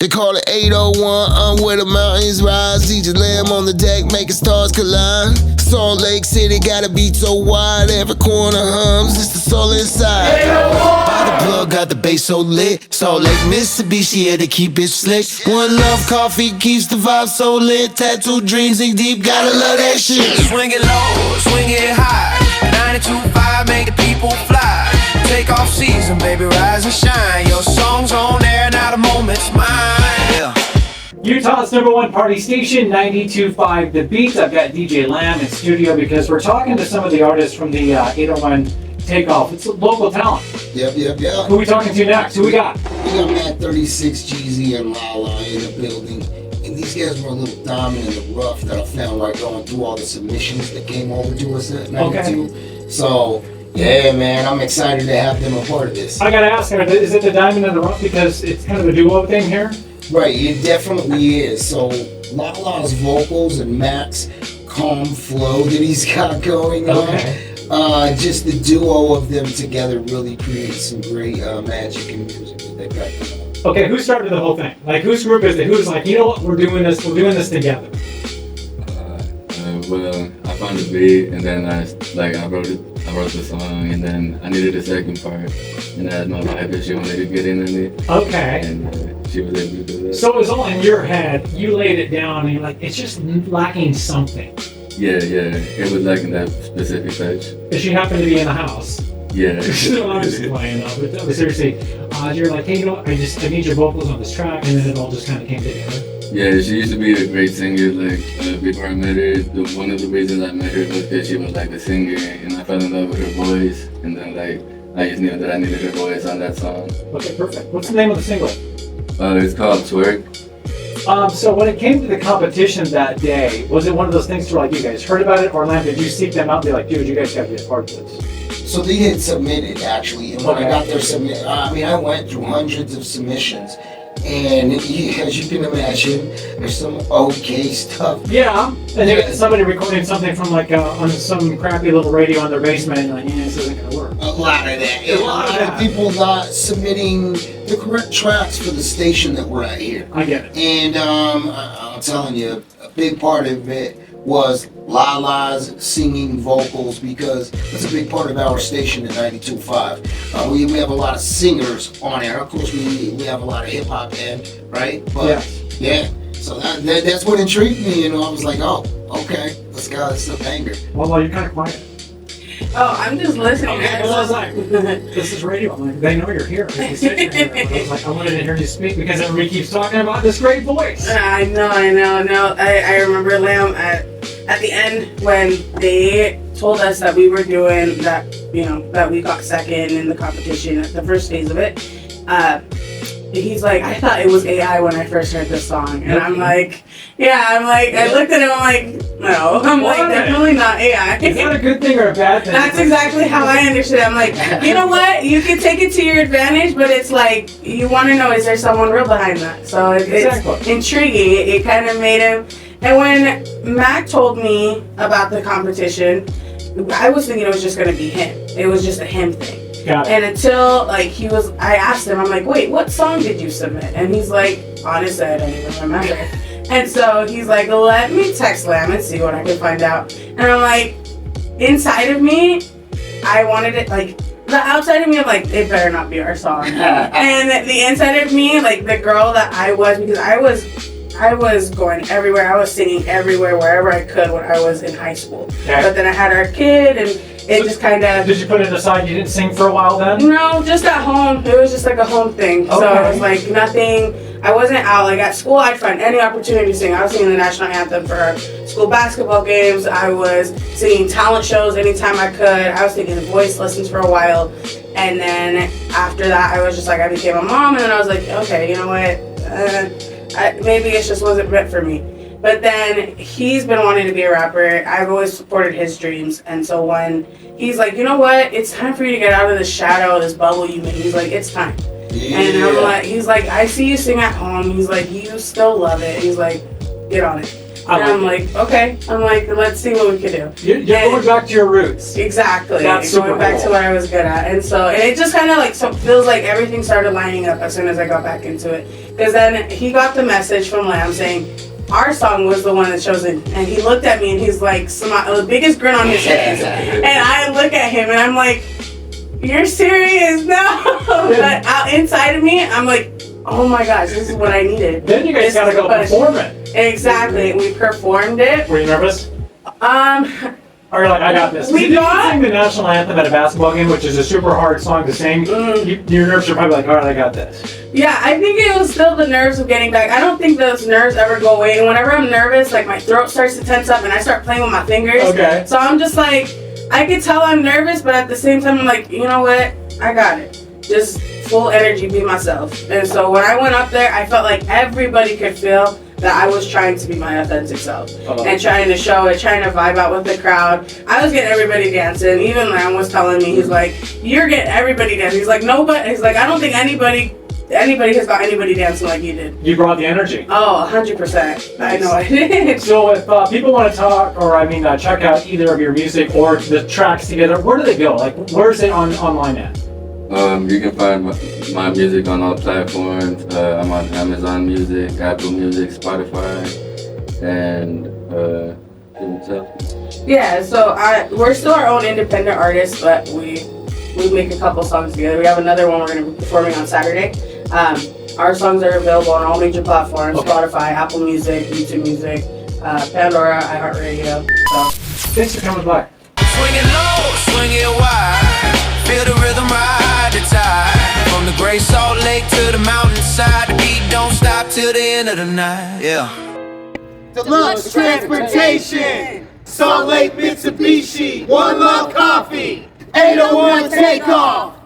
They call it 801, I'm where the mountains rise. DJ Lamb on the deck, making stars collide. Salt Lake City got a beat so wide, every corner hums, it's the soul inside. By the plug, got the bass so lit. Salt Lake, Mitsubishi, here to keep it slick. One Love Coffee keeps the vibe so lit. Tattoo dreams in deep, gotta love that shit. Swing it low, swing it high. 92.5, make the people fly. Takeoff season, baby, rise and shine. Your song's on air, now the moment's mine. Yeah. Utah's #1 party station, 92.5 The Beat. I've got DJ Lamb in studio because we're talking to some of the artists from the 801 Takeoff. It's a local talent. Yep. Who are we talking to next? Who we got? We got Matt 36, Geezy and Lala in the building. And these guys were a little diamond in the rough that I found while going through all the submissions that came over to us at 92. Okay. So, yeah, man, I'm excited to have them a part of this. I gotta ask, is it the diamond in the rough because it's kind of a duo thing here? Right, it definitely is. So, Lala's vocals and Matt's calm flow that he's got going on. Okay. Just the duo of them together really creates some great magic and music that they've got going on. Okay, who started the whole thing? Like, whose group is it? Who's like, you know what, we're doing this together? Well, I found the beat, and then I wrote the song, and then I needed a second part, and I had my wife that she wanted to get in on it. Okay. And she was able to do that. So it was all in your head. You laid it down, and you're like, it's just lacking something. Yeah, it was lacking that specific touch. But she happened to be in the house. Yeah. No, I'm just playing though, but seriously, you're like, hey, you know what, I need your vocals on this track, and then it all just kind of came together. Yeah, she used to be a great singer. Like before I met her, one of the reasons I met her was because she was like a singer, and I fell in love with her voice. And then I just knew that I needed her voice on that song. Okay, perfect. What's the name of the single? It's called Twerk. So when it came to the competition that day, was it one of those things where like you guys heard about it, or Lamb, did you seek them out and be like, dude, you guys got to be a part of this? So they had submitted actually, and when I got their submit, I went through hundreds of submissions. And as you can imagine, there's some okay stuff. Yeah, and you got somebody recording something from like on some crappy little radio in their basement, and like, this isn't gonna work. A lot of that. A lot of people not submitting the correct tracks for the station that we're at here. I get it. And I'm telling you, a big part of it was Lala's singing vocals, because that's a big part of our station at 92.5. We have a lot of singers on air. Of course, we have a lot of hip hop in, right? But yeah. So that's what intrigued me, and I was like, oh, okay, let's go. This is a banger. Well, you're kind of quiet. Oh, I'm just listening. Okay, well, I was like, this is radio. I'm like, they know you're here. They sit here. But I was like, I wanted to hear you speak because everybody keeps talking about this great voice. I know. No, I remember Lamb at the end when they told us that we were doing that, that we got second in the competition at the first phase of it. He's like, I thought it was AI when I first heard this song. And I'm like, I looked at him, I'm like, no. I'm like, definitely not AI. Is that a good thing or a bad thing? That's exactly how I understood it. I'm like, you know what? You can take it to your advantage, but it's like, you want to know, is there someone real behind that? So it's intriguing. It kind of made him. And when Mac told me about the competition, I was thinking it was just going to be him. It was just a him thing. And until I asked him, I'm like, wait, what song did you submit? And he's like, honestly, I don't even remember. And so he's like, let me text Lamb and see what I can find out. And I'm like, inside of me, I wanted it, like, the outside of me, I'm like, it better not be our song. And the inside of me, like, the girl that I was, because I was going everywhere. I was singing everywhere, wherever I could when I was in high school. Okay. But then I had our kid, and it just kind of... Did you put it aside? You didn't sing for a while then? No, just at home. It was just like a home thing. Okay. So it was like nothing... I wasn't out. Like at school, I'd find any opportunity to sing. I was singing the national anthem for our school basketball games. I was singing talent shows anytime I could. I was taking voice lessons for a while. And then after that, I was just like, I became a mom. And then I was like, okay, you know what? Maybe it just wasn't meant for me. But then he's been wanting to be a rapper. I've always supported his dreams. And so when he's like, you know what? It's time for you to get out of this shadow, this bubble you made. He's like, it's time. Yeah. And I'm like, he's like, I see you sing at home. He's like, you still love it. He's like, get on it. And I'm like, okay. I'm like, let's see what we can do. You're going back to your roots. Exactly. That's going back to what I was good at. And so it just kind of like feels like everything started lining up as soon as I got back into it. Because then he got the message from Lamb saying, our song was the one that's chosen. And he looked at me and he's like, the biggest grin on his face. And I look at him and I'm like, you're serious? No. But out inside of me, I'm like, oh my gosh, this is what I needed. Then you guys gotta go perform it. Exactly. We performed it. Were you nervous? Or you're like, I got this. We you got sing the national anthem at a basketball game, which is a super hard song to sing. Your nerves are probably like, all right, I got this. Yeah, I think it was still the nerves of getting back. I don't think those nerves ever go away. And whenever I'm nervous, like my throat starts to tense up and I start playing with my fingers. Okay. So I'm just like, I can tell I'm nervous, but at the same time, I'm like, you know what? I got it. Just full energy, be myself. And so when I went up there, I felt like everybody could feel that I was trying to be my authentic self and trying to show it, trying to vibe out with the crowd. I was getting everybody dancing. Even Lamb was telling me, he's like, you're getting everybody dancing. He's like, nobody. He's like, I don't think anybody has got anybody dancing like you did. You brought the energy. Oh, 100%. I know I did. So if people want to talk, or check out either of your music or the tracks together, where do they go? Like, where's it online at? You can find my music on all platforms. I'm on Amazon Music, Apple Music, Spotify, and yeah. So we're still our own independent artists, but we make a couple songs together. We have another one we're going to be performing on Saturday. Our songs are available on all major platforms: Spotify, Apple Music, YouTube Music, Pandora, iHeartRadio. So thanks for coming by. Swing it low, swing it wide. Feel the rhythm ride the tide. From the Great Salt Lake to the mountainside, the beat don't stop till the end of the night. Yeah. Deluxe Transportation, Salt Lake Mitsubishi, One Love Coffee, 801 Takeoff.